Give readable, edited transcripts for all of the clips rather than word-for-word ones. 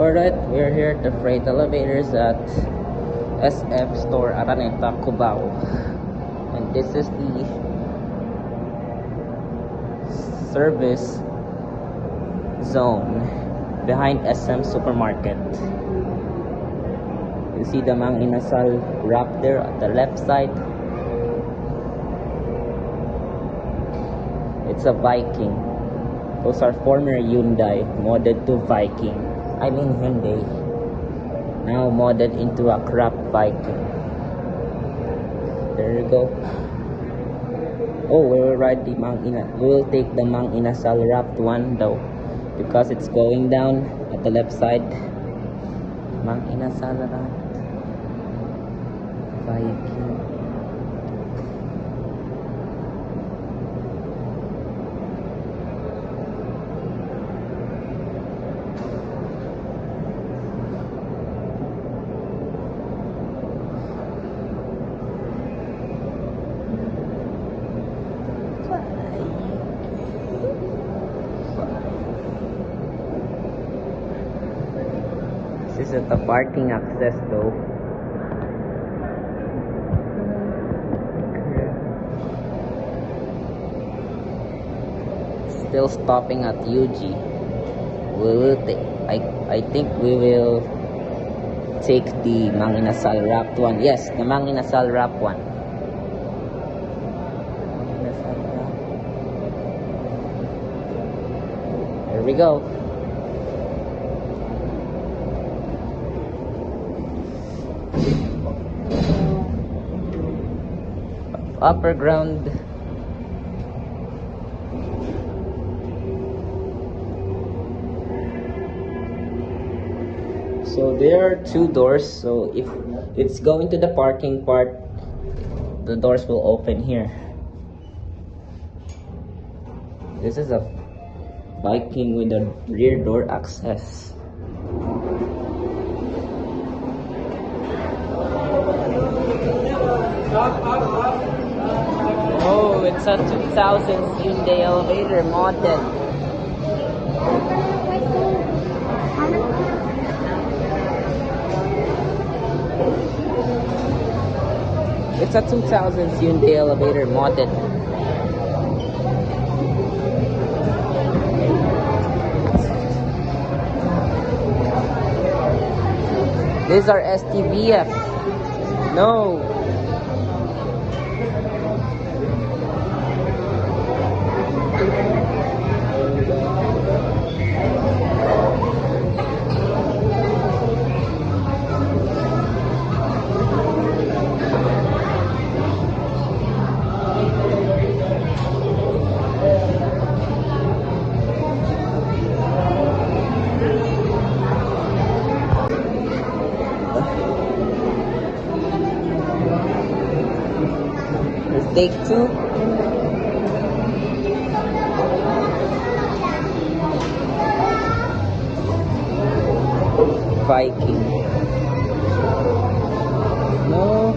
Alright, we're here at the freight elevators at SF Store Araneta, Cubao. And this is the service zone behind SM Supermarket. You see the Mang Inasal wrap there at the left side. It's a Viking. Those are former Hyundai modded to Viking. I mean Hyundai. Now modded into a crap Viking. There you go. Oh, we will ride the we will take the Mang Inasal wrapped one though, because it's going down at the left side. Mang Inasal wrapped Viking. This is at the parking access though. Still stopping at UG. We will take. I think we will take the Mang Inasal wrapped one. Yes, the Mang Inasal wrap one. Here we go. Upper ground. So there are two doors, so if it's going to the parking part, the doors will open here. This is a Viking with a rear door access. Oh, it's a 2000s Hyundai elevator modded. It's a 2000s Hyundai elevator modded. These are STVF. No. Take two. Viking. No.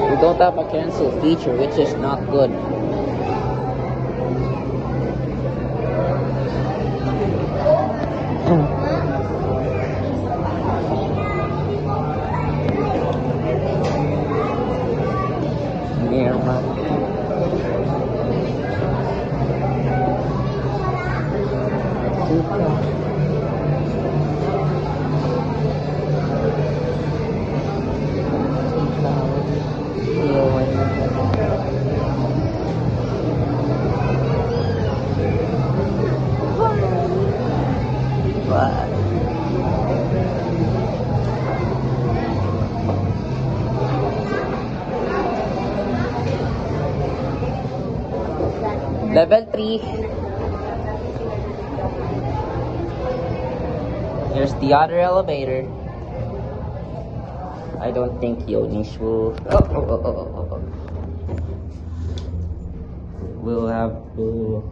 We don't have a cancel feature, which is not good. Level 3. Here's the other elevator. I don't think Yonish will. We'll have to.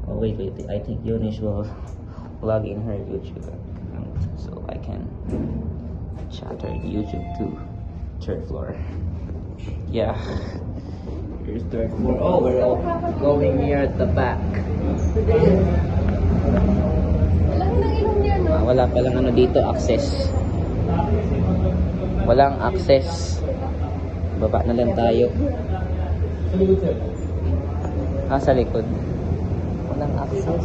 Oh wait. I think Yonish will log in her YouTube account so I can chat her YouTube to third floor. Yeah. Here's third floor. Oh, we're all going near at the back. Wala ka nang ilong niya, no? Wala palang ano dito, access. Walang access. Baba na lang tayo. Sa likod. Walang access.